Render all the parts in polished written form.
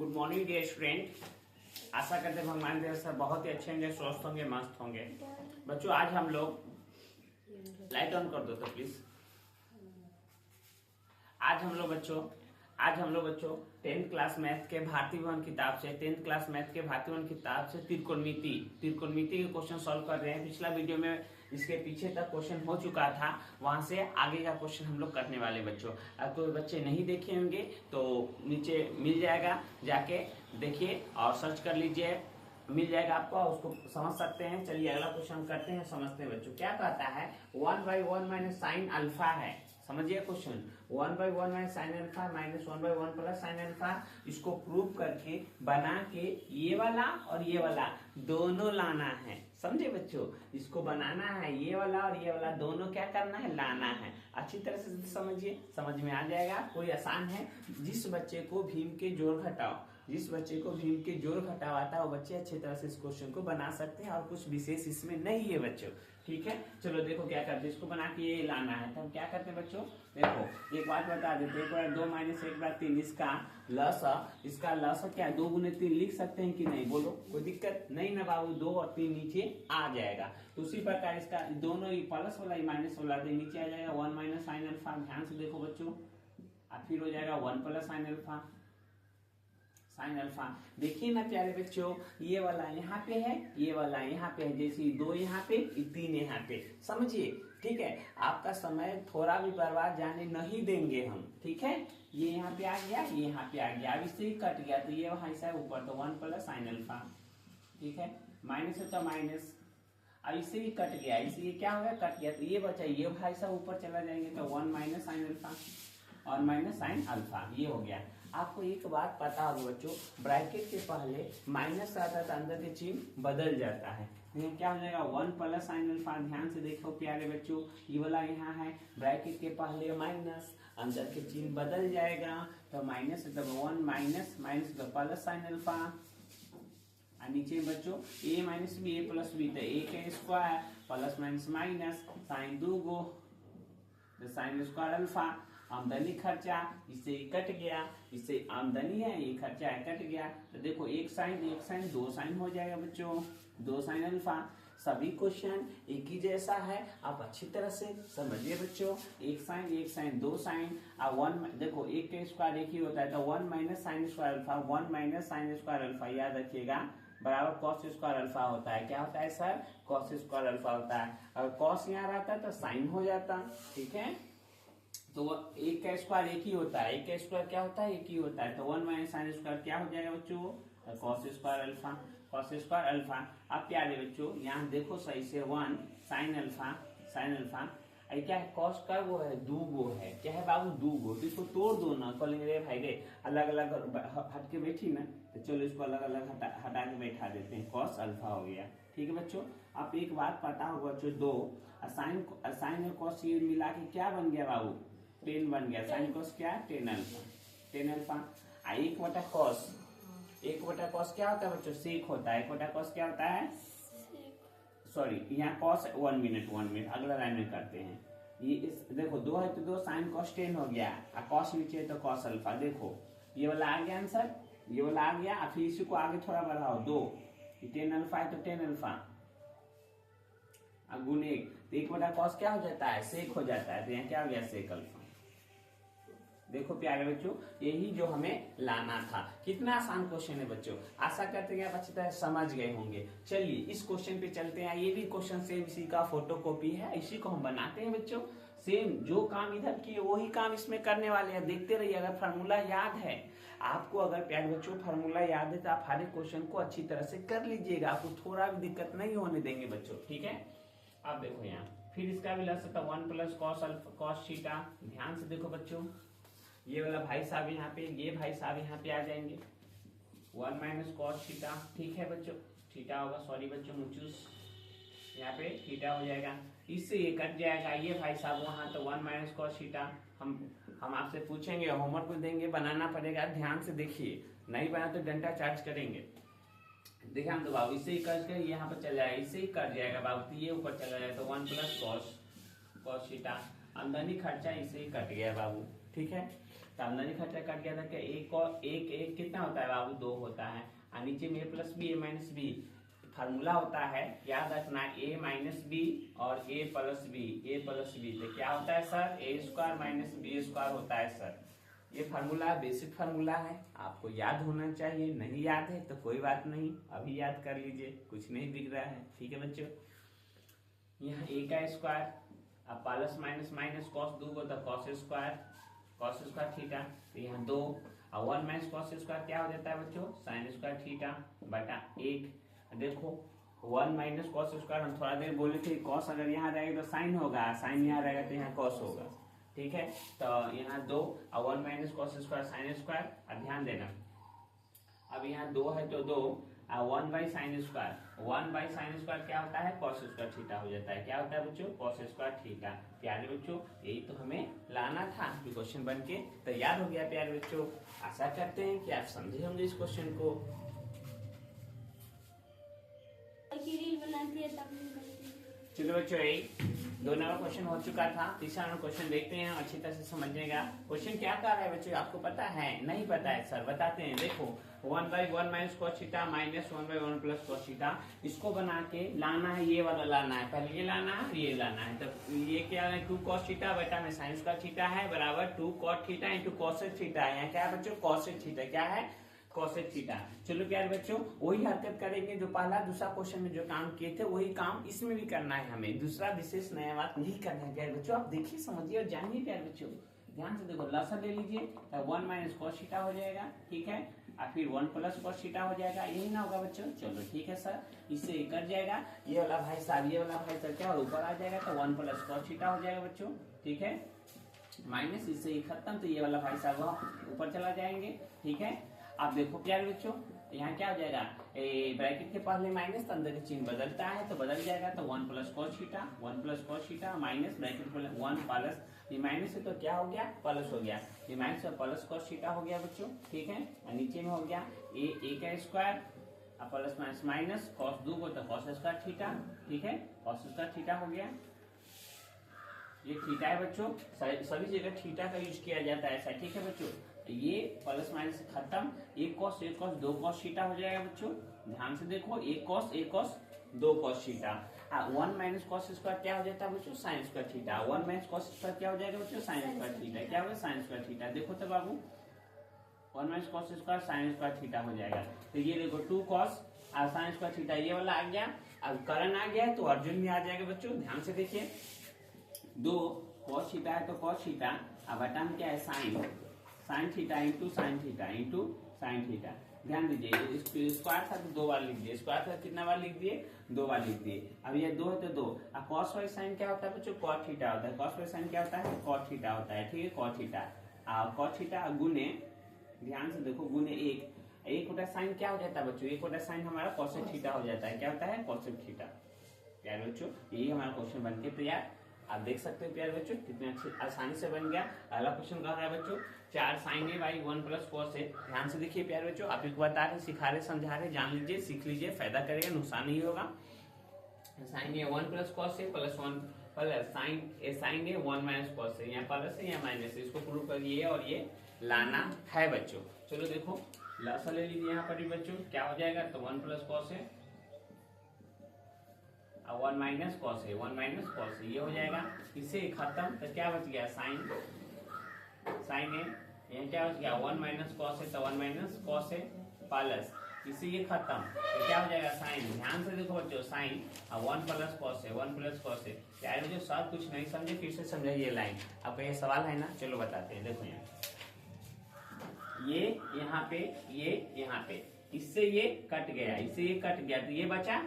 Good morning dear student. आशा करते हैं भगवान देव से बहुत ही अच्छे होंगे, स्वस्थ होंगे, मस्त होंगे। बच्चों आज हम लोग लाइट ऑन कर दो तो प्लीज। आज हम लोग बच्चों 10th क्लास मैथ के भारतीय भवन किताब से त्रिकोणमिति के क्वेश्चन सॉल्व कर रहे हैं। पिछला वीडियो में इसके पीछे तक क्वेश्चन हो चुका था, वहां से आगे का क्वेश्चन हम लोग करने वाले बच्चों। अब कोई बच्चे नहीं देखे होंगे तो नीचे मिल जाएगा, जाके देखिए और सर्च कर लीजिए, मिल जाएगा आपको, उसको समझ सकते हैं। चलिए अगला क्वेश्चन करते हैं, समझते हैं बच्चों। क्या कहता है 1/1 माइनस साइन अल्फा है। समझिए question 1/1 minus sine alpha minus 1/1 plus sine alpha. इसको प्रूव करके बना के ये वाला और ये वाला दोनों लाना है। समझे बच्चों, इसको बनाना है, ये वाला और ये वाला दोनों क्या करना है, लाना है। अच्छी तरह से समझिए, समझ में आ जाएगा। कोई आसान है। जिस बच्चे को भीम के जोड़ घटाओ आता है वो बच्चे अच्छी तरह से इस क्वेश्चन को बना सकते हैं और कुछ विशेष इसमें नहीं है बच्चों। ठीक है, चलो देखो क्या करते हैं। इसको बना के ये लाना है तो हम क्या करते हैं बच्चों, देखो एक बात बता देते हैं। 2 - 1/3 इसका लस क्या है, 2 × 3 लिख सकते हैं कि नहीं, बोलो कोई दिक्कत नहीं ना बाबू। 2 और 3 नीचे आ जाएगा। तो उसी प्रकार इसका दोनों ही प्लस वाला माइनस वाला नीचे आ जाएगा। 1 माइनस साइन अल्फा, ध्यान से देखो बच्चों, और फिर हो जाएगा 1 प्लस साइन अल्फा। देखिए ना प्यारे बच्चों, ये वाला यहाँ पे है, ये वाला यहाँ पे है। जैसे 2 यहाँ पे, 3 यहाँ पे। समझिए, ठीक है। आपका समय थोड़ा भी बर्बाद जाने नहीं देंगे हम। ठीक है, ये यहाँ पे आ गया, ये यहाँ पे आ गया। अब इससे ही कट गया तो ये वहां से ऊपर तो 1 प्लस साइन अल्फा। ठीक है, माइनस है तो माइनस। अब इससे भी कट गया, इससे क्या हो गया, कट गया तो ये बचा, ये भाई साहब ऊपर चला जाएंगे तो 1 माइनस साइन अल्फा और माइनस साइन अल्फा, ये हो गया। आपको एक बात पता होगा बच्चों, ब्रैकेट के पहले माइनस आता है तो अंदर के चिन्ह बदल जाता है। क्या हो जाएगा 1 प्लस साइन अल्फा। ध्यान से देखो प्यारे बच्चों, ये वाला यहाँ है, ब्रैकेट के पहले माइनस, अंदर के चिन्ह बदल जाएगा तो minus 1 minus plus sine alpha. नीचे बच्चों a minus B, a plus B, तो a के square plus minus minus sine 2 गो साइन स्क्वायर अल्फा। आमदनी खर्चा इससे कट गया, इससे आमदनी है, ये खर्चा है, कट गया। तो देखो एक साइन 2 साइन हो जाएगा बच्चों, 2 साइन अल्फा। सभी क्वेश्चन एक ही जैसा है, आप अच्छी तरह से समझिए बच्चों। एक साइन 2 साइन। अब 1 देखो, एक के स्क्वायर एक ही होता है तो 1 minus sine square alpha, 1 minus sine square alpha, याद रखिएगा, बराबर कॉस स्क्वायर अल्फा होता है। क्या होता है सर, कॉस स्क्वायर अल्फा होता है। अगर कॉस यहाँ रहता तो साइन हो जाता। ठीक है, तो एक का स्क्वायर एक ही होता है, एक का स्क्वायर क्या होता है, एक ही होता है। तो 1 माइनस साइन स्क्वायर क्या हो जाएगा बच्चों, कॉस स्क्वायर अल्फा। अब प्यारे बच्चों यहाँ देखो सही से, 1 साइन अल्फा। क्या है, कॉस का वो है, 2 गो है। क्या है बाबू, 2 गो। तो इसको तोड़ दो ना, कहेंगे रे भाई रे अलग अलग हट के बैठी ना, तो चलो इसको अलग अलग हटा के बैठा देते हैं, कॉस अल्फा हो गया। ठीक है बच्चों, आप एक बात पता होगा बच्चों, 2 साइन और कॉस ये मिला के क्या बन गया बाबू, 10 बन गया। साइन कॉस क्या है, 10 अल्फा। 1 बटा कॉस क्या होता है बच्चों, सेक होता है। 1 बटा कॉस क्या होता है, सॉरी यहाँ कॉस 1 मिनट, अगला लाइन में करते हैं। ये देखो 2 है तो 2 साइन कॉस 10 हो गया, और कॉस नीचे है तो कॉस अल्फा। देखो ये वाला आ गया आंसर, ये वाला आ गया। फिर इसी को आगे थोड़ा बढ़ाओ, 2 10 अल्फा है तो 10 अल्फा गुण 1, तो 1 बटा कॉस क्या हो जाता है, सेक हो जाता है। तो यहाँ क्या हो गया, सेक अल्फा। देखो प्यारे बच्चों, यही जो हमें लाना था। कितना आसान क्वेश्चन है बच्चों, आशा करते हैं आप अच्छी तरह समझ गए होंगे। चलिए इस क्वेश्चन पे चलते हैं। ये भी क्वेश्चन सेम इसी का फोटोकॉपी है, इसी को हम बनाते हैं बच्चों। सेम जो काम इधर किए वही काम इसमें करने वाले हैं। देखते रहिए, अगर फार्मूला याद है आपको, अगर प्यारे बच्चों फार्मूला याद है तो आप हर एक क्वेश्चन को अच्छी तरह से कर लीजिएगा, आपको थोड़ा भी दिक्कत नहीं होने देंगे बच्चों। ठीक है, अब देखो यहाँ फिर इसका भी लग सकता है 1 प्लस कॉस थीटा। ध्यान से देखो बच्चों, ये वाला भाई साहब यहाँ पे, ये भाई साहब यहाँ पे आ जाएंगे, 1 माइनस कॉस थीटा। ठीक है बच्चों, थीटा होगा, सॉरी बच्चों मुचूस, यहाँ पे थीटा हो जाएगा। इससे ये कट जाएगा, ये भाई साहब वहां तो 1 माइनस कॉस थीटा। हम आपसे पूछेंगे, होमवर्क में देंगे, बनाना पड़ेगा। ध्यान से देखिए, नहीं बना तो डंडा चार्ज करेंगे। देखिए हम तो बाबू इससे ही कट कर यहाँ पर चल जाएगा, इससे ही कट जाएगा बाबू, तो ये ऊपर चला जाएगा तो 1 प्लस कॉस थीटा। आमदनी खर्चा इससे ही कट गया बाबू। ठीक है, तो अंदर खर्चा कट गया था क्या, एक और एक कितना होता है बाबू, 2 होता है। और नीचे में a plus B, A minus B formula होता है, याद रखना, a माइनस बी और a प्लस बी, तो क्या होता है sir, a square minus B square होता है सर। ये फार्मूला बेसिक फार्मूला है, आपको याद होना चाहिए, नहीं याद है तो कोई बात नहीं, अभी याद कर लीजिए, कुछ नहीं बिग रहा है, ठीक है बच्चों। यहाँ a का स्क्वायर, अब प्लस माइनस माइनस कॉस दो तो कॉस स्क्वायर थीटा, तो यहाँ 2 और 1 माइनस कॉस स्क्वायर क्या हो जाता है बच्चों, साइन स्क्वायर थीटा बटा 1। देखो 1 माइनस कॉस स्क्वायर, हम थोड़ा देर बोले थे कॉस अगर यहाँ रहेगा तो साइन होगा, साइन यहाँ रहेगा तो यहाँ कॉस होगा, ठीक है। तो यहाँ 2 और 1 minus cos square sine square, अब ध्यान देना, अब यहाँ 2 है तो 2 और 1 बाई साइन स्क्वायर क्या होता है, कॉस स्क्वायर थीटा हो जाता है, क्या होता है बच्चों, कॉस स्क्वायर थीटा। प्यारे बच्चों यही तो हमें लाना था क्वेश्चन बन के तैयार हो गया। प्यारे बच्चों आशा करते हैं कि आप समझे होंगे इस क्वेश्चन को। चलो बच्चों यही 2 नंबर क्वेश्चन हो चुका था, तीसरा नंबर क्वेश्चन देखते हैं अच्छी तरह से समझने का। क्वेश्चन क्या कर रहा है बच्चों, आपको पता है, नहीं पता है सर बताते हैं। देखो 1/1 minus cos theta minus 1/1 plus cos theta, इसको बना के लाना है, ये वाला लाना है, पहले ये लाना है ये लाना है। तो ये क्या है, 2 cos थीटा बटा में साइन का थीटा है बराबर 2 cot theta into cosec theta है। यहाँ क्या है बच्चों, cosec थीटा, क्या है cosec थीटा। चलो प्यारे बच्चों वही हरकत करेंगे जो पहला दूसरा क्वेश्चन में जो काम किए थे, वही काम इसमें भी करना है हमें, दूसरा विशेष नया बात नहीं करना है। प्यारे बच्चों आप देखिए समझिए और जानिए। प्यारे बच्चों ध्यान से देखो, लसा ले लीजिए, 1 माइनस cos थीटा हो जाएगा, ठीक है, और फिर 1 प्लस cos थीटा हो जाएगा, यही ना होगा बच्चों। चलो ठीक है सर, इससे कट जाएगा, ये वाला भाई साहब क्या ऊपर आ जाएगा, तो 1 प्लस cos थीटा हो जाएगा बच्चों, ठीक है, माइनस इससे खत्म, तो ये वाला भाई साहब ऊपर चला जाएंगे, ठीक है। आप देखो प्यारे बच्चों यहाँ क्या हो जाएगा, ब्रैकेट के पहले माइनस तो अंदर के चिन्ह बदलता है, तो बदल जाएगा, तो 1 plus cos theta minus bracket में 1 प्लस, ये माइनस है तो क्या हो गया, प्लस हो गया, ये माइनस प्लस cos थीटा हो गया बच्चों, ठीक है। और नीचे में हो गया a का square plus minus minus cos 2 को तो cos स्क्वायर थीटा, ठीक है, cos स्क्वायर थीटा हो गया। ये थीटा है बच्चों, सभी जगह थीटा का यूज किया जाता है ऐसा, ठीक है बच्चों। ये प्लस माइनस खत्म, एक cos 2 cos थीटा हो जाएगा बच्चों, ध्यान से देखो, एक cos 2 cos theta. 1 minus cos square क्या हो जाता है बच्चों, sign square theta, 1 minus cos square क्या हो जाएगा बच्चों, साइन स्क्वायर थीटा, क्या होगा, साइन स्क्वायर थीटा। देखो तो बाबू 1 minus cos square sine square theta हो जाएगा, तो ये देखो 2 cos और साइन स्क्वायर थीटा, ये वाला आ गया। अब करण आ गया है तो अर्जुन भी आ जाएगा बच्चों, ध्यान से देखिए, 2 cos थीटा है तो cos थीटा, अब बटा में क्या है, sine theta into sine theta. ध्यान दीजिए, स्क्वायर था तो 2 बार लिख दिए, स्क्वायर था कितना बार लिख दिए, 2 बार लिख दिए। अब ये 2 है तो 2, अब cos वाई साइन क्या होता है बच्चों, cot थीटा होता है, cos वाई साइन क्या होता है, cot थीटा होता है, ठीक है, cot थीटा। cot थीटा गुने, ध्यान से देखो, गुने 1 होता साइन क्या हो जाता है बच्चों, 1 होता साइन हमारा cosec थीटा हो जाता है, क्या होता है, cosec थीटा। प्यारे बच्चों यही हमारा क्वेश्चन बनके तैयार, आप देख सकते हैं प्यारे बच्चों कितने अच्छे आसानी से बन गया। अगला क्वेश्चन कर रहा है बच्चों 4 sin a by 1 plus cos a। ध्यान से देखिए प्यारे बच्चों, आप एक बता रहे, सिखा रहे, समझा रहे, जान लीजिए, सीख लीजिए, फायदा करेगा, नुकसान नहीं होगा। sin a 1 plus cos a plus 1 plus sin a 1 minus cos a, यहाँ प्लस है यहाँ माइनस है, इसको प्रूव करिए और ये लाना है बच्चों। चलो देखो लसा ले लीजिए यहाँ पर भी बच्चों, क्या हो जाएगा, तो 1 plus cos a 1 minus cos a, ये हो जाएगा, इससे खत्म, तो क्या बच गया, साइन a, यहाँ क्या बच गया, 1 माइनस cos a, तो 1 माइनस cos a प्लस, इससे ये खत्म, तो क्या हो जाएगा, साइन। ध्यान से देखो बच्चों, साइन 1 प्लस cos a, यार जो सब कुछ नहीं समझे फिर से समझाइए लाइन। आपका ये सवाल है ना, चलो बताते हैं। देखो यहाँ ये यहाँ पे इससे ये कट गया, इससे ये कट गया, तो ये बचा,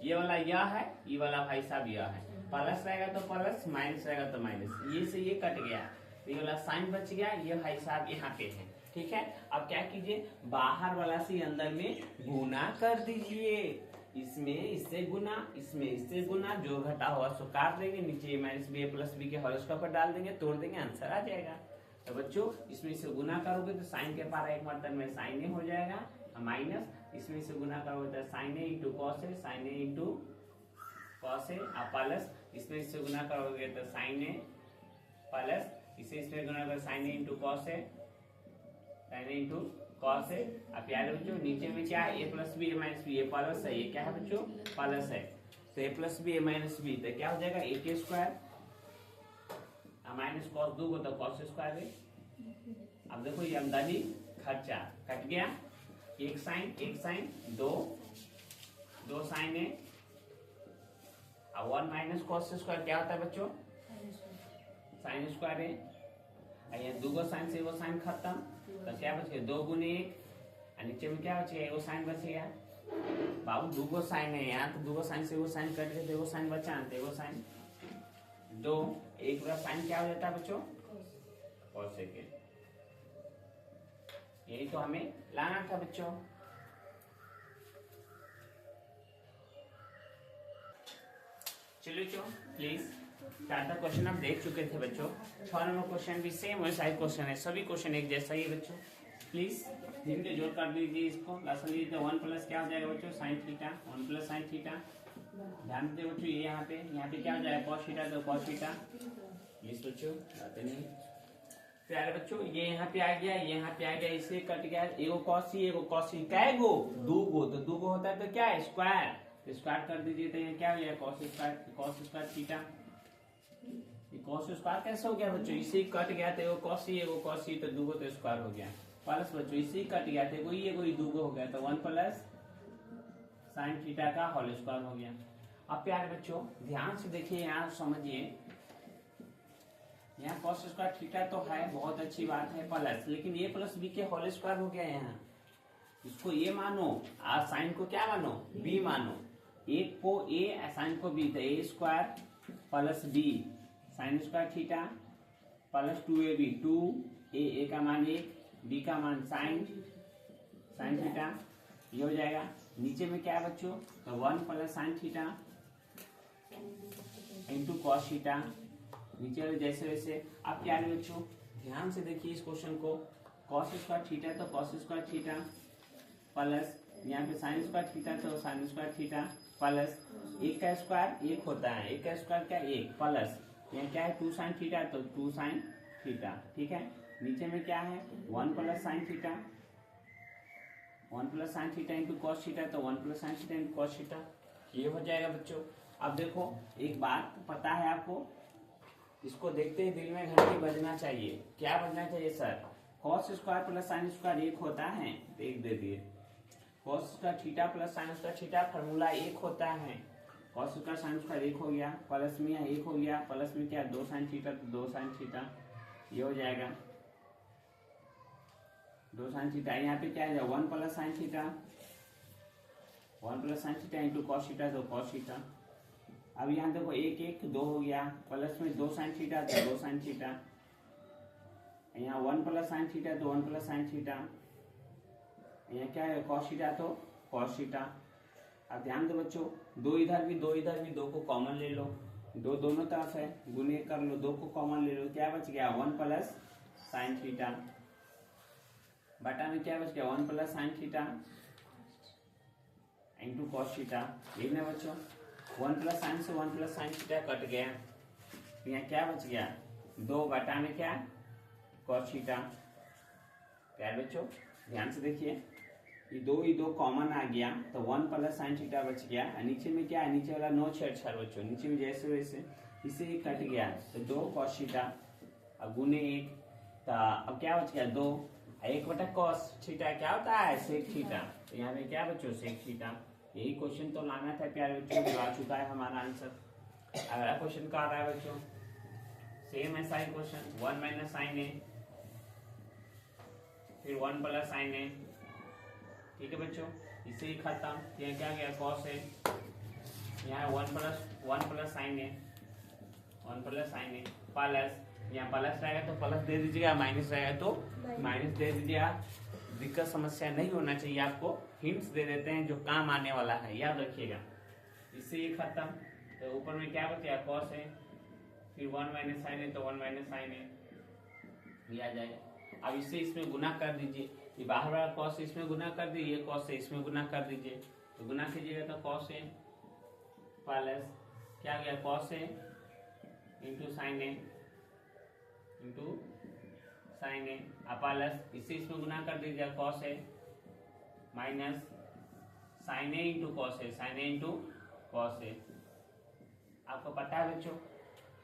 ये वाला यह है, ये वाला भाई साहब यह है, प्लस रहेगा तो प्लस, माइनस रहेगा तो माइनस, ये से ये कट गया, तो ये वाला साइन बच गया, ये भाई साहब यहाँ पे है, ठीक है। अब क्या कीजिए, बाहर वाला से अंदर में गुना कर दीजिए, इसमें इससे गुना, इसमें इससे गुना, जो घटा हुआ सो काट देंगे, नीचे माइनस बी प्लस बी के होल स्क्वायर पर डाल देंगे, तोड़ देंगे, आंसर आ जाएगा। तो बच्चों इसमें से गुना करोगे तो साइन के पारा एक मतलब में साइन ए हो जाएगा, माइनस इसमें से गुना करोगे तो sign A into cos A, sign A into cos A, plus इसमें से गुना करोगे तो साइन ए प्लस इसे इसमें गुना करोगे sign A into cos A sign A into cos है। अब याद बच्चों नीचे में क्या है, ए plus B A minus B, ये प्लस है, ये क्या है बच्चों प्लस है, तो ए plus B A minus B, तो क्या हो जाएगा ए के स्क्वायर माइनस कॉस 2 को तो कॉस स्क्वायर है। अब देखो ये आमदनी खर्चा कट गया, एक साइन दो साइन है, अब 1 माइनस कॉस स्क्वायर क्या होता है बच्चों साइन स्क्वायर है। ये 2 साइन से वो साइन खत्म, तो क्या बच गया 2 गुने 1, नीचे में क्या बच गया वो साइन बच गया। बाबू 2 साइन है यहाँ, तो 2 साइन से वो साइन कट गए, तो वो साइन बचा, वो साइन 2, एक पूरा साइन क्या हो जाता है बच्चों कॉस सेकेंड। यही तो हमें लाना था बच्चों। चलो बच्चों प्लीज ज्यादा क्वेश्चन आप देख चुके थे बच्चों, 6 नंबर क्वेश्चन भी सेम वैसा ही क्वेश्चन है, सभी क्वेश्चन एक जैसा ही है बच्चों। प्लीज धीरे जोड़ कर दीजिए इसको, लास्ट में लीजिए 1 प्लस क्या हो जाएगा बच्चों sine theta, 1 plus sine theta. ध्यान दे बच्चों ये यहाँ पे क्या हो जाएगा कॉस थीटा, तो कॉस थीटा प्लीज बच्चों आते नहीं प्यारे बच्चों, ये यहाँ पे आ गया, ये यहाँ पे आ गया, इसे कट गया, एगो कॉसी क्या है गो 2 गो, तो 2 गो होता है तो क्या है स्क्वायर, तो स्क्वायर कर दीजिए, तो ये क्या हो गया cos square theta. Cos square कैसे हो गया बच्चों, इसे कट गया तो एगो कॉसी तो 2 गो तो स्क्वायर हो गया, प्लस बच्चों इसे कट गया तो कोई 2 गो हो गया, तो 1 प्लस साइन थीटा का होल स्क्वायर हो गया। अब प्यारे बच्चों ध्यान से देखिए यहाँ समझिए, यहाँ कॉस स्क्वायर थीटा तो है बहुत अच्छी बात है प्लस, लेकिन ए प्लस बी के होल स्क्वायर हो गया यहाँ, इसको ए मानो और साइन को क्या मानो बी मानो, एक को ए साइन को बी, तो A square plus B sine square theta plus 2ab 2 A का मान 1 बी का मान साइन थीटा, ये हो जाएगा। नीचे में क्या है बच्चों, तो 1 plus sine theta into cos theta, नीचे वाले जैसे वैसे। अब क्या है बच्चों ध्यान से देखिए इस क्वेश्चन को, कॉस स्क्वायर थीटा तो कॉस स्क्वायर थीटा प्लस यहाँ पे साइन स्क्वायर थीटा तो साइन स्क्वायर थीटा प्लस 1 का स्क्वायर 1 होता है, 1 का स्क्वायर क्या 1 प्लस यहाँ क्या है 2 साइन थीटा तो 2 साइन थीटा, ठीक है। नीचे में क्या है 1 plus sine theta, 1 plus sine theta into cos theta, तो 1 plus sine theta into cos theta, ये हो जाएगा बच्चों। अब देखो एक बात पता है आपको, इसको देखते ही दिल में घंटी बजना चाहिए, क्या बजना चाहिए sir, cos square plus sine square 1 होता है, तो 1 दे दिए, cos square theta plus sign square theta formula 1 होता है, कॉस स्क्वायर साइन स्क्वायर 1 हो गया, प्लस में 1 हो गया, प्लस में क्या 2 साइन थीटा तो 2 साइन थीटा, ये हो जाएगा 2 साइन थीटा। यहाँ पे क्या है 1 plus sine theta, 1 plus sine theta into cos theta तो कॉस थीटा। अब यहाँ देखो 1 2 हो गया, प्लस में 2 साइन थीटा तो 2 साइन थीटा, यहाँ 1 प्लस साइन थीटा तो 1 प्लस साइन थीटा, यहाँ क्या है कॉस थीटा तो कॉस थीटा। अब ध्यान दो बच्चों, 2 इधर भी 2 को कॉमन ले लो, 2 दोनों तरफ है, गुने कर लो, 2 को कॉमन ले लो, क्या बच गया 1 प्लस साइन थीटा, बटा में क्या बच गया 1 plus sine theta into cos theta, ठीक है बच्चों। 1 प्लस साइन से 1 प्लस साइन थीटा कट गया, यहाँ क्या बच गया 2 बटा में क्या कॉस थीटा। क्या बच्चों ध्यान से देखिए, ये 2 कॉमन आ गया तो 1 प्लस साइन थीटा बच गया, नीचे में क्या है नीचे वाला 9 छेड़छाड़ बच्चों, नीचे में जैसे वैसे इसे कट गया तो 2 कॉस थीटा, अब गुने 1, तो अब क्या बच गया 2, 1 बटा कॉस थीटा क्या होता है सेक थीटा, तो यहाँ पे क्या बच्चों सेक थीटा। यही क्वेश्चन तो लाना था प्यारे बच्चों, जो आ चुका है हमारा आंसर। अगला क्वेश्चन का आ रहा है बच्चों सेम है साइन क्वेश्चन, 1 माइनस साइन है फिर 1 प्लस साइन है, ठीक है बच्चों, इसे ही खत्म, यहाँ क्या गया कॉस है, यहाँ 1 प्लस साइन है, 1 प्लस साइन है प्लस, यहाँ प्लस रहेगा तो प्लस दे दीजिएगा, माइनस रहेगा तो माइनस दे दीजिएगा, दिक्कत समस्या नहीं होना चाहिए, आपको हिंट्स दे देते हैं जो काम आने वाला है, याद रखिएगा। इससे ये खत्म, तो ऊपर में क्या बचा कॉस है, फिर 1 माइनस साइन है तो 1 माइनस साइन है, ये आ जाएगा। अब इससे इसमें गुना कर दीजिए, ये बाहर वाला कॉस इसमें गुना कर दीजिए, ये कॉस है इसमें गुना कर दीजिए, तो गुना कीजिएगा तो कॉस है प्लस क्या गया कॉस है इंटू साइन है इंटू साइन ए प्लस इसे इसमें गुना कर दीजिए cos A minus sign A into cos A, sign A into cos A. आपको पता है बच्चों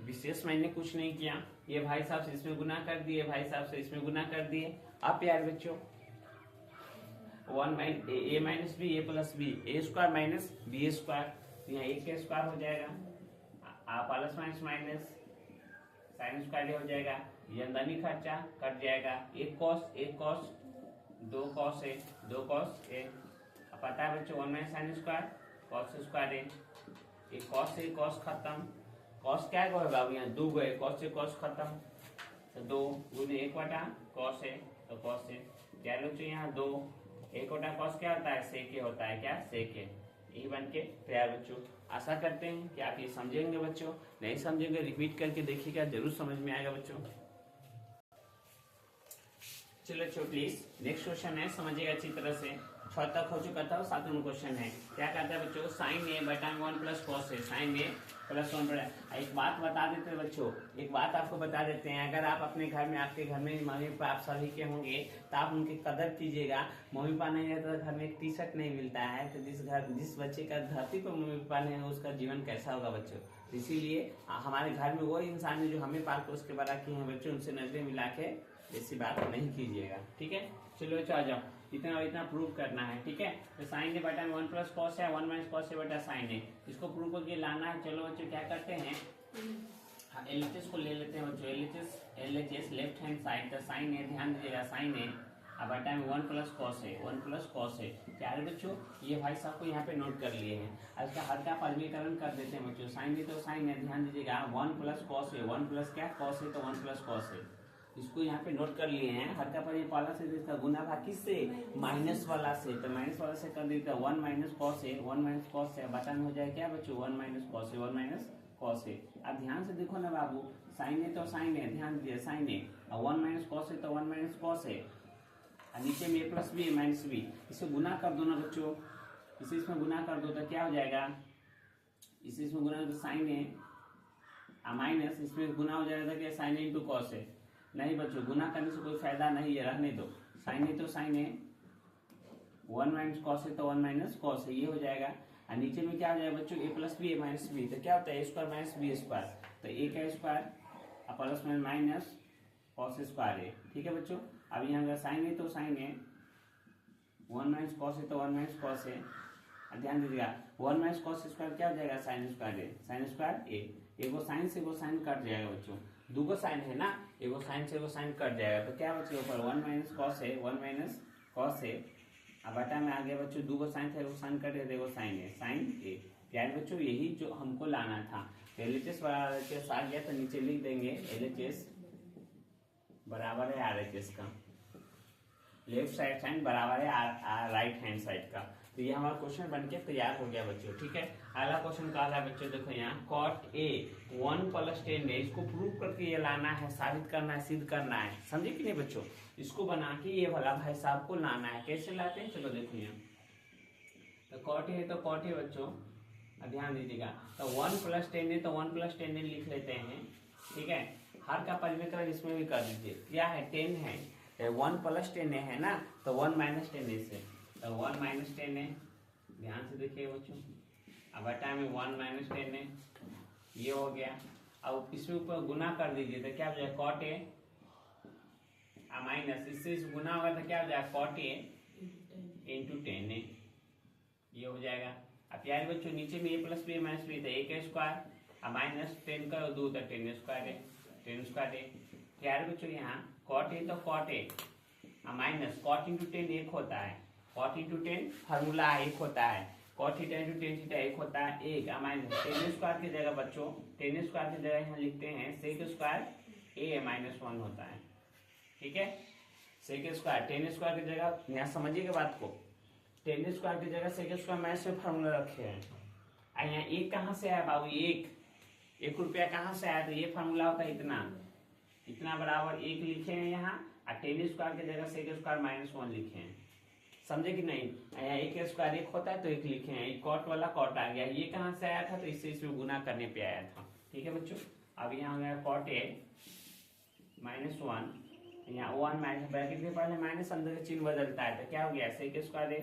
विशेष मैंने कुछ नहीं किया, ये भाई साहब से इसमें गुना कर दिए, भाई साहब से इसमें गुना कर दिए। अब यार बच्चों ए माइनस बी ए प्लस बी, ए स्क्वायर माइनस बी स्क्वायर, यहाँ एक का स्क्वायर हो जाएगा, plus minus minus sine square हो जाएगा, ये अंदर ही खर्चा कट जाएगा, एक कॉस दो कॉस ए, दो कॉस ए। अब पता है बच्चों 1 minus sine square cos square A, एक कॉस से कॉस खत्म, कॉस क्या होगा यहाँ दो गए, कॉस से कॉस खत्म, तो 2 गुने 1 बटा कॉस है, तो कॉस है क्या बच्चों यहाँ 2 1 बटा कॉस क्या होता है सेक ए होता है, क्या सेक ए। यही बन के तैयार बच्चों। आशा करते हैं कि आप ये समझेंगे बच्चों, नहीं समझेंगे रिपीट करके देखिएगा, जरूर समझ में आएगा बच्चों। चलो बच्चों प्लीज नेक्स्ट क्वेश्चन है, समझिएगा अच्छी तरह से। 6 तक हो चुका था, 7वां क्वेश्चन है। क्या कहता है बच्चों साइन ए बटा 1 plus cos A, sign A plus 1 बटा। एक बात बता देते हैं बच्चों, एक बात आपको बता देते हैं, अगर आप अपने घर में आपके घर में मम्मी पापा आप सभी के होंगे तो आप उनकी कदर कीजिएगा। मम्मी पापा नहीं रहता तो घर में एक टी शर्ट नहीं मिलता है, तो जिस बच्चे का धरती पर मम्मी पापा नहीं है उसका जीवन कैसा होगा बच्चों। इसीलिए हमारे घर में वो इंसान है जो हमें पाल के उसके बड़ा किए हैं बच्चों, उनसे नजरें मिला के ऐसी बात नहीं कीजिएगा, ठीक है। चलो बच्चों आ जाओ, इतना प्रूव करना है, ठीक है। तो साइन ए बटा 1 प्लस कॉस है, 1 माइनस कॉस ए बटा साइन ए, इसको प्रूव करके लाना है। चलो बच्चों क्या करते हैं, एलएचएस को ले लेते हैं बच्चों, एलएचएस लेफ्ट हैंड साइड का साइन ए, ध्यान दीजिएगा साइन ए अब बटा में 1 प्लस कॉस है, 1 प्लस कॉस है। क्या है बच्चों ये भाई साहब को यहाँ पे नोट कर लिए हैं, अब इसका हल्का परिमीकरण कर देते हैं बच्चों। साइन ए तो साइन है, ध्यान दीजिएगा 1 प्लस कॉस है, 1 प्लस क्या कॉस है, तो 1 प्लस कॉस है, इसको यहाँ पे नोट कर लिए हैं। हल्का परिपाला से इसका गुना भाग किससे, माइनस वाला से, तो माइनस वाला से कर देते हैं 1 माइनस कॉस है, 1 माइनस कॉस है, बटा में हो जाए क्या बच्चों 1 माइनस कॉस है, 1 माइनस कॉस है। अब ध्यान से देखो ना बाबू, साइन है तो साइन है, ध्यान दीजिए साइन है, और 1 माइनस कॉस है तो 1 माइनस कॉस है, और नीचे में ए प्लस बी है माइनस बी, इसे गुना कर दो ना बच्चों, इसे इसमें गुना कर दो तो क्या हो जाएगा, इसे इसमें गुना तो साइन है माइनस इसमें गुना हो जाएगा क्या साइन ए इंटू कॉस है। नहीं बच्चों गुना करने से कोई फायदा नहीं है, रहने दो, साइन है तो साइन है, 1 माइनस कॉस है तो 1 माइनस कॉस है, ये हो जाएगा। और नीचे में क्या हो जाएगा बच्चों ए plus B A minus B, तो क्या होता है ए स्क्वायर माइनस बी स्क्वायर, तो ए का स्क्वायर प्लस में माइनस कॉस स्क्वायर है, ठीक है बच्चों। अब यहाँ साइन है तो साइन है, 1 माइनस कॉस है तो 1 माइनस कॉस है, ध्यान दीजिएगा 1 माइनस कॉस स्क्वायर क्या हो जाएगा साइन स्क्वायर है, साइन स्क्वायर ए, एगो साइन से एगो साइन कट जाएगा बच्चों, दूगो साइन है ना, एगो साइन से एगो साइन कट जाएगा, तो क्या बच्चों ऊपर 1 माइनस कॉस है, 1 माइनस कॉस है, अब बटा में आ गया बच्चों दूगो साइन थे, एगो साइन कट है, एगो साइन है, साइन ए। यार बच्चों यही जो हमको लाना था, एलएचएस बराबर एलएचएस आ गया तो नीचे लिख देंगे एलएचएस बराबर है आरएचएस का, लेफ्ट साइड साइन बराबर है राइट हैंड साइड का। तो ये हमारा क्वेश्चन बनके तैयार हो गया बच्चों, ठीक है। अगला क्वेश्चन कहा है बच्चों, देखो यहाँ कॉट ए 1 प्लस 10 है, इसको प्रूव करके ये लाना है, साबित करना है, सिद्ध करना है, समझे कि नहीं बच्चों। इसको बना के ये वाला भाई साहब को लाना है, कैसे लाते हैं चलो देखो यहाँ, तो कॉट है तो कॉट है बच्चों, ध्यान दीजिएगा, तो 1 प्लस 10 है तो 1 प्लस 10 लिख लेते हैं, ठीक है। हर का परिमीकरण इसमें भी कर दीजिए, क्या है 10 है, 1 प्लस 10 है ना, तो 1 माइनस 10 से, तो 1 माइनस 10 है, ध्यान से देखिए बच्चों, अब बटा में 1 माइनस 10 है, ये हो गया। अब इसमें ऊपर गुना कर दीजिए तो क्या हो जाएगा कॉट ए माइनस, इससे गुना होगा तो क्या हो जाएगा कॉट ए इंटू 10 है, ये हो जाएगा। अब यार बच्चों नीचे में ए प्लस बी माइनस बी था, ए का स्क्वायर माइनस 10 का 2 था 10 स्क्वायर है, 10 स्क्वायर है। यार बच्चों यहाँ कॉट ए तो cot A minus cot into 10 एक होता है, कॉट इंटू 10 फार्मूला एक होता है, cot theta into tan theta एक होता है, एक माइनस 10 स्क्वायर की जगह बच्चों 10 स्क्वायर की जगह यहाँ लिखते हैं सेक स्क्वायर ए माइनस 1 होता है, ठीक है। सेक स्क्वायर 10 स्क्वायर की जगह, यहाँ समझिएगा बात को, 10 स्क्वायर की जगह सेक स्क्वायर माइनस में फार्मूला रखे हैं। यहाँ एक कहाँ से आया बाबू, एक रुपया कहाँ से आया, तो ये फार्मूला होता है इतना बराबर 1 लिखे हैं यहाँ, और 10 स्क्वायर की जगह सेक स्क्वायर माइनस 1 लिखे हैं, समझे कि नहीं। यहाँ एक स्क्वायर एक होता है तो एक लिखे हैं, कॉट वाला कॉट आ गया, ये कहाँ से आया था तो इससे इसमें गुना करने पे आया था, ठीक है बच्चों। अब यहाँ हो गया कॉट ए माइनस 1 यहाँ 1 माइनस ब्रैकेट के पहले माइनस अंदर का चिन्ह बदलता है तो क्या हो गया सेक स्क्वायर ए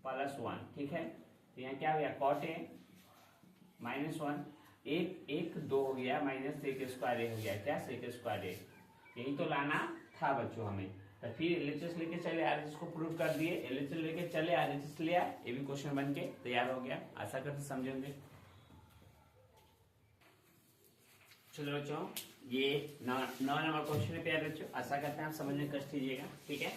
प्लस 1, ठीक है। तो यहाँ क्या हो गया कॉट ए माइनस 1, एक 2 हो गया माइनस सेक स्क्वायर ए हो गया, क्या सेक स्क्वायर ए, यही तो लाना था बच्चों हमें। तो फिर एलएचएस लेके चले आरएचएस को प्रूव कर दिए, एलएचएस लेके चले आरएचएस लिया, ये भी क्वेश्चन बन के तैयार हो गया। आशा करते समझेंगे। चलो बच्चों ये 9 नंबर क्वेश्चन है प्यारे बच्चों, आशा करते हैं आप समझने की कोशिश कीजिएगा, ठीक है।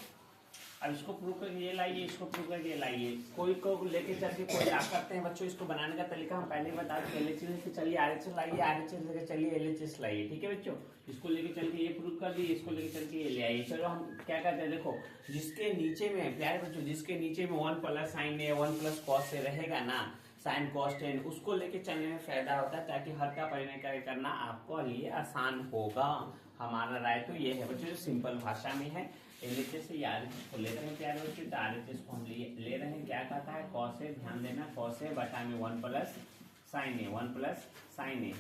अब इसको प्रूव करके ये लाइए, इसको प्रूव करके ये लाइए, कोई को लेके चल के कोई आप करते हैं बच्चों। इसको बनाने का तरीका हम पहले बता दें, एलएचएस लेके चलिए आरएचएस लाइए, आरएचएस लेके चलिए एलएचएस लाइए, ठीक है बच्चों। इसको लेके चल के ये प्रूव कर दिए, इसको लेके चल के ये ले आइए। चलो हम क्या करते हैं, देखो जिसके नीचे में प्यारे बच्चों, जिसके नीचे में 1 प्लस साइन ए 1 प्लस कॉस से रहेगा ना, साइन कॉस टेन, उसको लेके चलने में फायदा होता है, ताकि हर का परिणय करना आपको लिए आसान होगा। हमारा राय तो ये है बच्चों, सिंपल भाषा में है। एलएचएस से आरएचएस को ले रहे हैं प्यारे बच्चों, तो आरएचएस को हम ले रहे हैं, क्या कहता है कॉस ए, ध्यान देना कॉस ए बटा में 1 प्लस साइन ए, 1 प्लस साइन ए,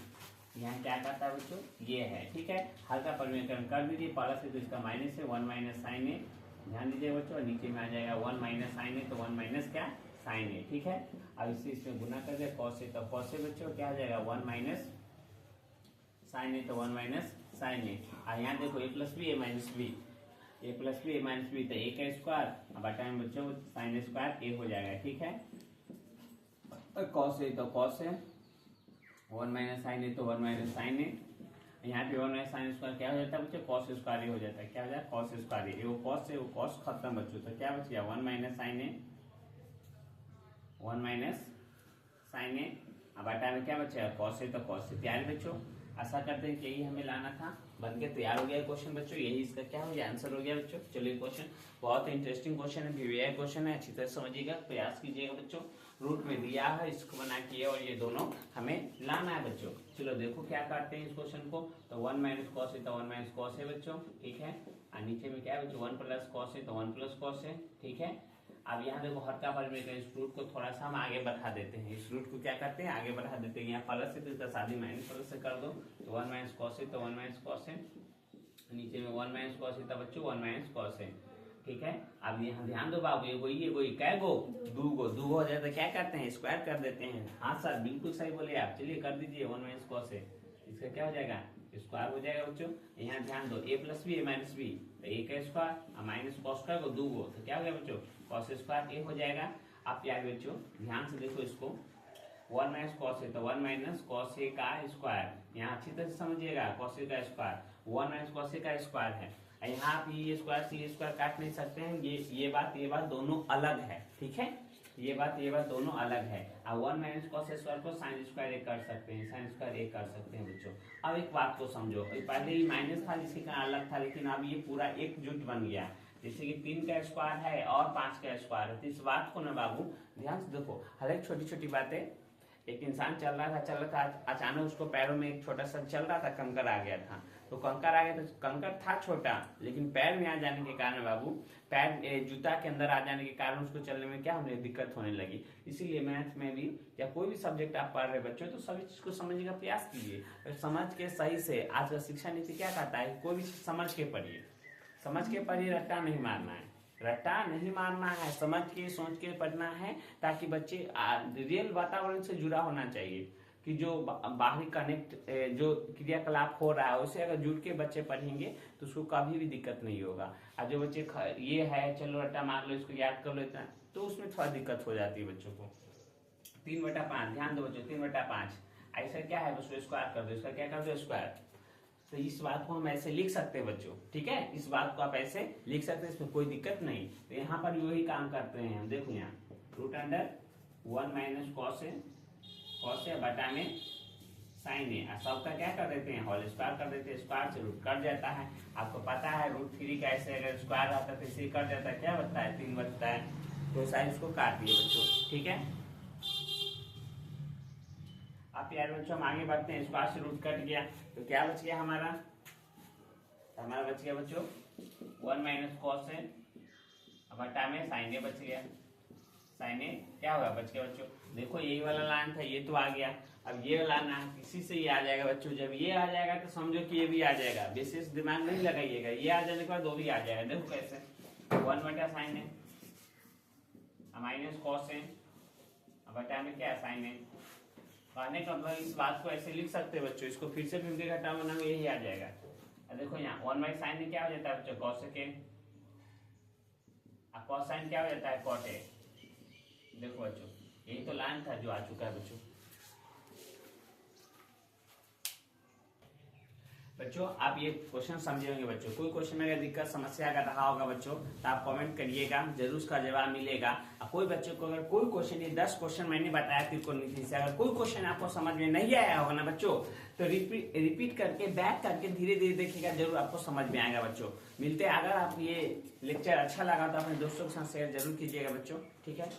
यहाँ क्या कहता है बच्चों ये है, ठीक है। हर का परिणयकरण कर दीजिए, प्लस है तो इसका माइनस है, 1 माइनस साइन ए, ध्यान दीजिए बच्चों, नीचे में आ जाएगा 1 माइनस साइन ए, तो 1 माइनस क्या साइन ए, ठीक है। अब इसे इसमें गुना कर दे कॉस ए, तो कॉस ए बच्चों क्या आ जाएगा 1 माइनस साइन ए, तो 1 माइनस साइन ए। और यहाँ देखो ए plus B A minus B, A plus B A minus B, तो ए का स्क्वायर बटा में बच्चों साइन स्क्वायर ए हो जाएगा, ठीक है। कॉस ए तो कॉस है, 1 माइनस साइन ए तो 1 माइनस साइन ए, यहाँ पे 1 माइनस साइन स्क्वायर क्या हो जाता है बच्चों कॉस स्क्वायर ए हो जाता है, क्या हो जाता है कॉस स्क्वायर ए, वो कॉस है वो कॉस खत्म बच्चों, तो क्या बच गया 1 माइनस साइन ए, 1 माइनस साइन ए, अब बटा में क्या बचेगा कॉस ए, तो कॉस ए। प्यारे बच्चों आशा करते हैं कि यही हमें लाना था, बन के तैयार हो गया क्वेश्चन बच्चों, यही इसका क्या हो गया आंसर हो गया बच्चों। चलिए क्वेश्चन बहुत इंटरेस्टिंग क्वेश्चन है, वीवीआई क्वेश्चन है, अच्छी तरह समझिएगा, प्रयास कीजिएगा बच्चों। रूट में दिया है, इसको बना के और ये दोनों हमें लाना है बच्चों। चलो देखो क्या करते हैं इस क्वेश्चन को, तो 1 माइनस कॉस है तो 1 माइनस कॉस है बच्चों, ठीक है। और नीचे में क्या है बच्चों 1 प्लस कॉस है तो 1 प्लस कॉस है, ठीक है। अब यहाँ देखो हर का परिणय, इस रूट को थोड़ा सा हम आगे बढ़ा देते हैं, इस रूट को क्या करते हैं आगे बढ़ा देते हैं, यहाँ प्लस है तो इसका शादी माइनस प्लस से कर दो, तो 1 माइनस कॉस है तो 1 माइनस कॉस है, नीचे में 1 माइनस कॉस है तो बच्चों 1 माइनस कॉस है, ठीक है। अब यहाँ ध्यान दो बाबू, ये कै गो दो हो जाए तो क्या करते हैं स्क्वायर कर देते हैं। हाँ सर बिल्कुल सही बोले आप, चलिए कर दीजिए 1 माइनस कॉस है, इसका क्या हो जाएगा स्क्वायर हो जाएगा बच्चों। यहाँ ध्यान दो ए plus B A minus B, तो ए का स्क्वायर माइनस कॉस का दो गो, तो क्या हो गया बच्चों कॉस स्क्वायर ए हो जाएगा। आप यार बच्चों ध्यान से देखो इसको, 1 माइनस कॉस है तो 1 माइनस कॉस ए का स्क्वायर, यहाँ अच्छी तरह से समझिएगा कॉस ए का स्क्वायर 1 माइनस कॉस ए का स्क्वायर है। यहाँ आप ये स्क्वायर से ये स्क्वायर काट नहीं सकते हैं, ये बात दोनों अलग है, ठीक है। ये बात दोनों अलग है। अब 1 माइनस कॉस स्क्वायर को साइन स्क्वायर ए कर सकते हैं, साइन स्क्वायर ए कर सकते हैं बच्चों। अब एक बात को समझो, पहले ये माइनस था जिसके कारण अलग था, लेकिन अब ये पूरा एकजुट बन गया, जैसे कि 3 का स्क्वायर है और 5 का स्क्वायर है। तो इस बात को ना बाबू ध्यान से देखो, हर एक छोटी छोटी बातें, एक इंसान चल रहा था, अचानक उसको पैरों में एक छोटा सा चल रहा था, कंकर आ गया था, तो कंकर आ गया तो कंकर था छोटा, लेकिन पैर में आ जाने के कारण बाबू, पैर जूता के अंदर आ जाने के कारण उसको चलने में क्या होने दिक्कत होने लगी। इसीलिए मैथ में भी या कोई भी सब्जेक्ट आप पढ़ रहे बच्चों, तो सभी चीज को समझने का प्रयास कीजिए, समझ के सही से। आज का शिक्षा नीति क्या कहता है, कोई भी चीज समझ के पढ़िए, समझ के पढ़िए, रट्टा नहीं मारना है, रट्टा नहीं मारना है, समझ के सोच के पढ़ना है, ताकि बच्चे रियल वातावरण से जुड़ा होना चाहिए, कि जो बाहरी कनेक्ट जो क्रियाकलाप हो रहा है उसे अगर जुड़ के बच्चे पढ़ेंगे तो उसको कभी भी दिक्कत नहीं होगा। और जो बच्चे ये है चलो रट्टा मार लो, इसको याद कर लो इतना, तो उसमें थोड़ा दिक्कत हो जाती है बच्चों को। 3/5 ध्यान दो बच्चों, 3/5 ऐसा क्या है, उसको स्क्वायर कर दो, इसका क्या कर दो स्क्वायर। तो इस बात को हम ऐसे लिख सकते हैं बच्चों, ठीक है, इस बात को आप ऐसे लिख सकते हैं, इसमें कोई दिक्कत नहीं। तो यहाँ पर वही काम करते हैं हम, देखो यहाँ रूट अंडर 1 माइनस कॉस है बटा में साइन है, सबका क्या कर देते हैं होल स्क्वायर कर देते हैं, स्क्वायर से रूट कट जाता है। आपको पता है रूट 3 का ऐसे अगर स्क्वायर रहता है तो इसे कट जाता है, क्या बचता है 3 बचता है, तो साइन इसको काट दिए बच्चों, ठीक है। अब यार बच्चों हम आगे बढ़ते हैं, स्क्वायर से रूट कट गया तो क्या बच गया हमारा बच गया बच्चों 1 माइनस कॉस है बटा में साइन ए बच गया, साइन ए क्या होगा बच गया बच्चों। देखो यही वाला लाइन था, ये तो आ गया, अब ये लाना है, किसी से ये आ जाएगा बच्चों। जब ये आ जाएगा तो समझो कि ये भी आ जाएगा, विशेष दिमाग नहीं लगाइएगा, ये आ जाने के बाद वो भी आ जाएगा। देखो कैसे, 1/sin है, माइनस कॉस है, बटा में क्या साइन है। कहने का मतलब इस बात को ऐसे लिख सकते हैं बच्चों, इसको फिर से घटा बनाओ, यही आ जाएगा। देखो यहाँ 1/sin में क्या हो जाता है बच्चों, कॉसेक है, कॉस साइन क्या हो जाता है, कॉट है। देखो बच्चों यही तो लाइन था जो आ चुका है बच्चों। बच्चों आप ये क्वेश्चन समझे होंगे बच्चों। कोई क्वेश्चन में अगर दिक्कत समस्या अगर रहा होगा बच्चों तो आप कमेंट करिएगा, जरूर उसका जवाब मिलेगा। कोई बच्चों को अगर कोई क्वेश्चन, ये 10 क्वेश्चन मैंने बताया त्रिकोणमिति से, अगर कोई क्वेश्चन आपको समझ में नहीं आया होगा ना बच्चों, तो रिपीट करके बैक करके धीरे धीरे देखिएगा, जरूर आपको समझ में आएगा बच्चों। मिलते हैं, अगर आप ये लेक्चर अच्छा लगा तो अपने दोस्तों के साथ शेयर जरूर कीजिएगा बच्चों, ठीक है।